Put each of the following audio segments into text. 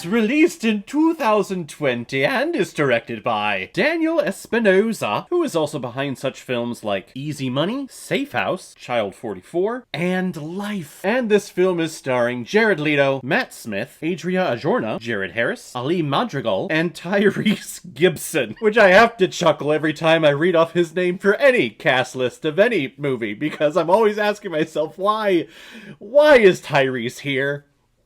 was released in 2020 and is directed by Daniel Espinosa, who is also behind such films like Easy Money, Safe House, Child 44, and Life. And this film is starring Jared Leto, Matt Smith, Adria Arjona, Jared Harris, Ali Madrigal, and Tyrese Gibson, which I have to chuckle every time I read off his name for any cast list of any movie, because I'm always asking myself, why is Tyrese here?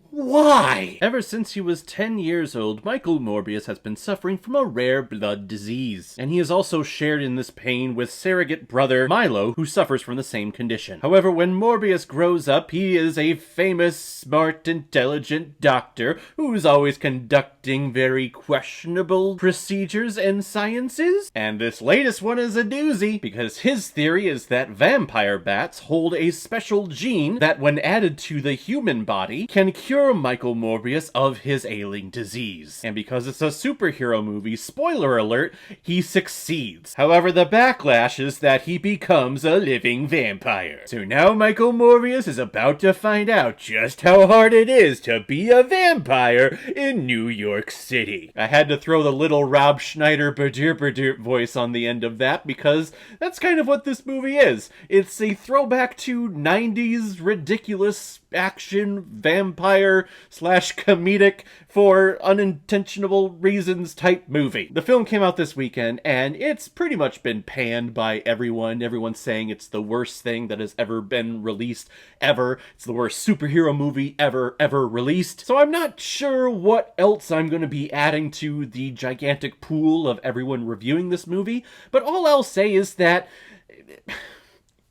Why? Ever since he was 10 years old, Michael Morbius has been suffering from a rare blood disease, and he is also shared in this pain with surrogate brother Milo, who suffers from the same condition. However, when Morbius grows up, he is a famous, smart, intelligent doctor who's always conducting very questionable procedures and sciences. And this latest one is a doozy, because his theory is that vampire bats hold a special gene that, when added to the human body, can cure Michael Morbius of his ailing disease. And because it's a superhero movie, spoiler alert, he succeeds. However, the backlash is that he becomes a living vampire. So now Michael Morbius is about to find out just how hard it is to be a vampire in New York City. I had to throw the little Rob Schneider badoop voice on the end of that, because that's kind of what this movie is. It's a throwback to 90s ridiculous action vampire / comedic for unintentional reasons type movie. The film came out this weekend, and it's pretty much been panned by everyone. Everyone's saying it's the worst thing that has ever been released ever. It's the worst superhero movie ever released. So I'm not sure what else I'm going to be adding to the gigantic pool of everyone reviewing this movie, but all I'll say is that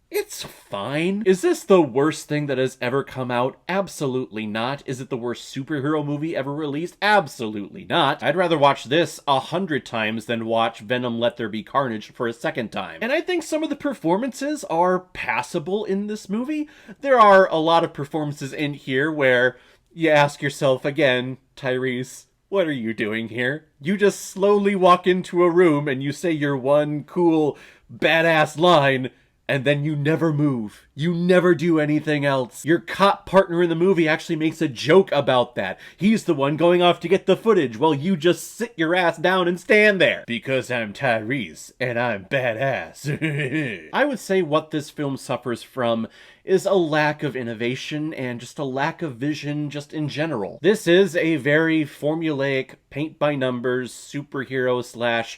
it's fine. Is this the worst thing that has ever come out? Absolutely not. Is it the worst superhero movie ever released? Absolutely not. I'd rather watch this 100 times than watch Venom Let There Be Carnage for a second time. And I think some of the performances are passable in this movie. There are a lot of performances in here where you ask yourself again, Tyrese, what are you doing here? You just slowly walk into a room and you say your one cool, badass line, and then you never move. You never do anything else. Your cop partner in the movie actually makes a joke about that. He's the one going off to get the footage while you just sit your ass down and stand there. Because I'm Tyrese, and I'm badass. I would say what this film suffers from is a lack of innovation and just a lack of vision just in general. This is a very formulaic, paint-by-numbers superhero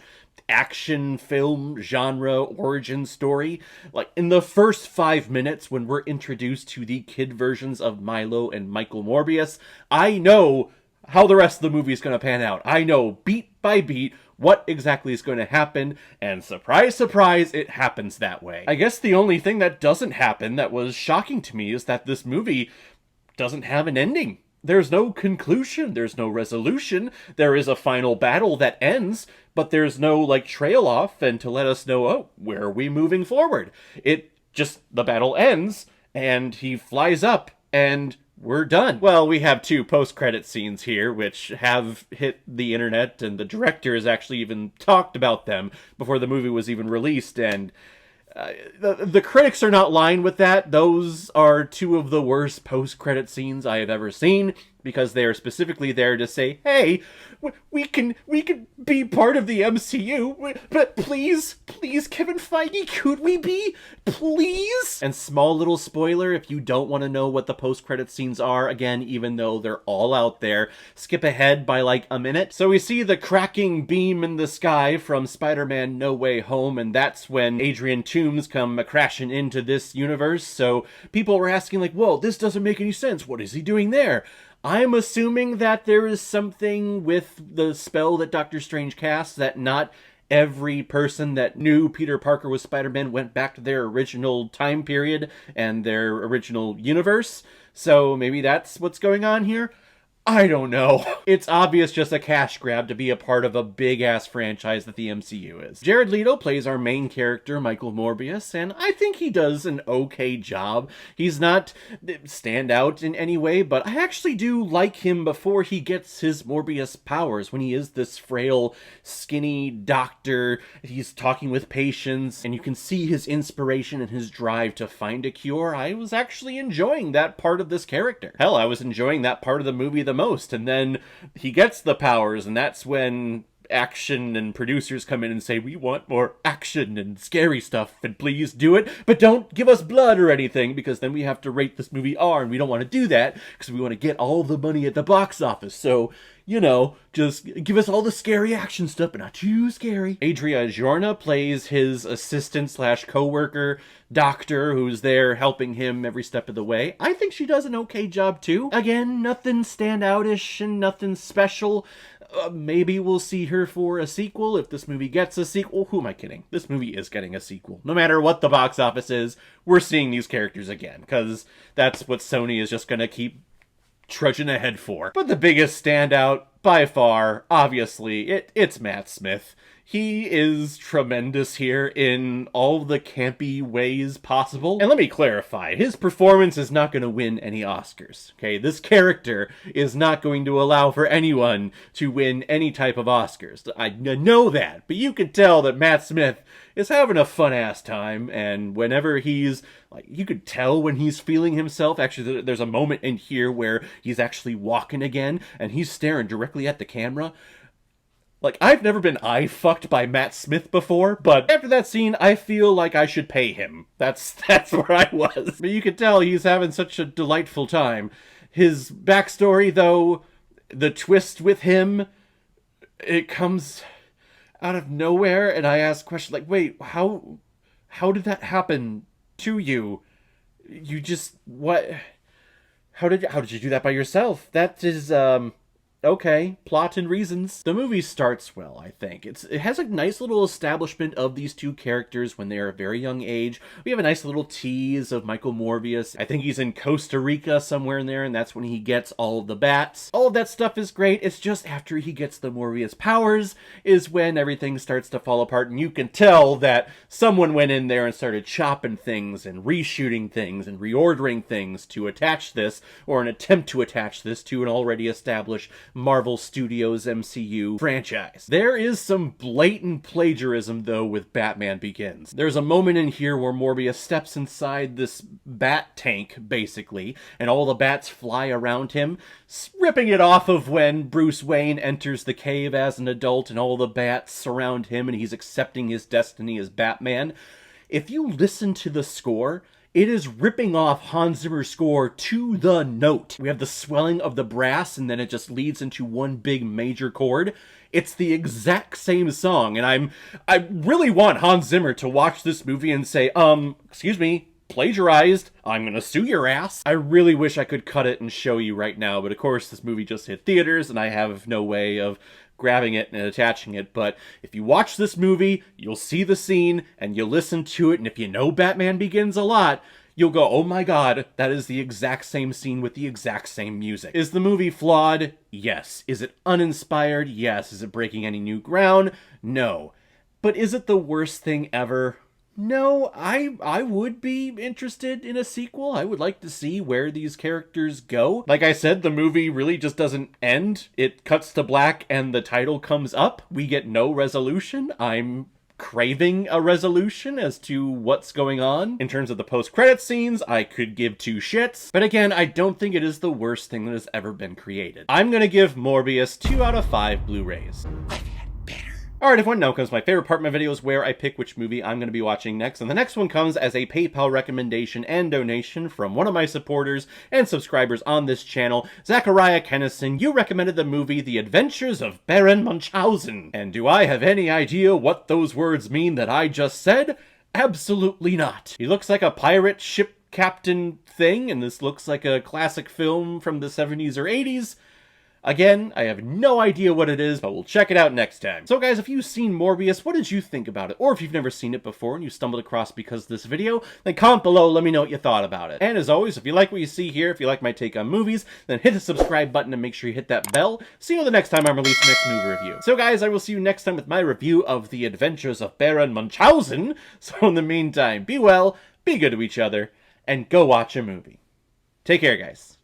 / action film genre origin story. Like, in the first 5 minutes when we're introduced to the kid versions of Milo and Michael Morbius, I know how the rest of the movie is going to pan out. I know beat by beat what exactly is going to happen, and surprise, surprise, it happens that way. I guess the only thing that doesn't happen that was shocking to me is that this movie doesn't have an ending. There's no conclusion, there's no resolution, there is a final battle that ends, but there's no, trail off and to let us know, oh, where are we moving forward? The battle ends, and he flies up, and we're done. Well, we have 2 post-credit scenes here, which have hit the internet, and the director has actually even talked about them before the movie was even released, and the critics are not lying with that. Those are 2 of the worst post-credit scenes I have ever seen, because they are specifically there to say, hey, we can be part of the MCU, but please, Kevin Feige, could we be? Please? And small little spoiler, if you don't want to know what the post-credit scenes are, again, even though they're all out there, skip ahead by a minute. So we see the cracking beam in the sky from Spider-Man No Way Home, and that's when Adrian Toomes come crashing into this universe. So people were asking whoa, this doesn't make any sense. What is he doing there? I'm assuming that there is something with the spell that Doctor Strange casts that not every person that knew Peter Parker was Spider-Man went back to their original time period and their original universe. So maybe that's what's going on here. I don't know. It's obvious just a cash grab to be a part of a big-ass franchise that the MCU is. Jared Leto plays our main character, Michael Morbius, and I think he does an okay job. He's not stand out in any way, but I actually do like him before he gets his Morbius powers, when he is this frail, skinny doctor. He's talking with patients, and you can see his inspiration and his drive to find a cure. I was actually enjoying that part of this character. Hell, I was enjoying that part of the movie the most. And then he gets the powers, and that's when action and producers come in and say, we want more action and scary stuff, and please do it, but don't give us blood or anything, because then we have to rate this movie R, and we don't want to do that because we want to get all the money at the box office. So, you know, just give us all the scary action stuff, but not too scary. Adria Arjona plays his assistant slash co-worker doctor who's there helping him every step of the way. I think she does an okay job too. Again, nothing standoutish and nothing special. Maybe we'll see her for a sequel if this movie gets a sequel. Who am I kidding? This movie is getting a sequel. No matter what the box office is, we're seeing these characters again, because that's what Sony is just going to keep trudging ahead for. But the biggest standout, by far, obviously, it's Matt Smith. He is tremendous here in all the campy ways possible. And let me clarify, his performance is not going to win any Oscars, okay? This character is not going to allow for anyone to win any type of Oscars. I know that, but you can tell that Matt Smith is having a fun-ass time, and whenever he's, like, you could tell when he's feeling himself. Actually, there's a moment in here where he's actually walking again, and he's staring directly at the camera. Like, I've never been eye-fucked by Matt Smith before, but after that scene, I feel like I should pay him. That's where I was. But you can tell he's having such a delightful time. His backstory, though, the twist with him, it comes out of nowhere, and I ask questions like, wait, how did that happen to you? You just, what? How did you do that by yourself? That is, okay, plot and reasons. The movie starts well, I think. It has a nice little establishment of these two characters when they are a very young age. We have a nice little tease of Michael Morbius. I think he's in Costa Rica somewhere in there, and that's when he gets all of the bats. All of that stuff is great. It's just after he gets the Morbius powers is when everything starts to fall apart, and you can tell that someone went in there and started chopping things and reshooting things and reordering things to attach this, or an attempt to attach this to an already established Marvel Studios MCU franchise. There is some blatant plagiarism, though, with Batman Begins. There's a moment in here where Morbius steps inside this bat tank, basically, and all the bats fly around him, ripping it off of when Bruce Wayne enters the cave as an adult and all the bats surround him and he's accepting his destiny as Batman. If you listen to the score, it is ripping off Hans Zimmer's score to the note. We have the swelling of the brass, and then it just leads into one big major chord. It's the exact same song, and I really want Hans Zimmer to watch this movie and say, excuse me, plagiarized, I'm gonna sue your ass. I really wish I could cut it and show you right now, but of course this movie just hit theaters, and I have no way of grabbing it and attaching it, but if you watch this movie, you'll see the scene, and you'll listen to it, and if you know Batman Begins a lot, you'll go, oh my god, that is the exact same scene with the exact same music. Is the movie flawed? Yes. Is it uninspired? Yes. Is it breaking any new ground? No. But is it the worst thing ever? No, I would be interested in a sequel. I would like to see where these characters go. Like I said, the movie really just doesn't end. It cuts to black and the title comes up. We get no resolution. I'm craving a resolution as to what's going on. In terms of the post-credit scenes, I could give two shits. But again, I don't think it is the worst thing that has ever been created. I'm gonna give Morbius 2 out of 5 Blu-rays. Alright everyone, now comes my favorite part of my videos where I pick which movie I'm going to be watching next, and the next one comes as a PayPal recommendation and donation from one of my supporters and subscribers on this channel, Zachariah Kennison. You recommended the movie The Adventures of Baron Munchausen. And do I have any idea what those words mean that I just said? Absolutely not. He looks like a pirate ship captain thing, and this looks like a classic film from the 70s or 80s. Again, I have no idea what it is, but we'll check it out next time. So guys, if you've seen Morbius, what did you think about it? Or if you've never seen it before and you stumbled across because of this video, then comment below, let me know what you thought about it. And as always, if you like what you see here, if you like my take on movies, then hit the subscribe button and make sure you hit that bell. See you the next time I release the next movie review. So guys, I will see you next time with my review of The Adventures of Baron Munchausen. So in the meantime, be well, be good to each other, and go watch a movie. Take care, guys.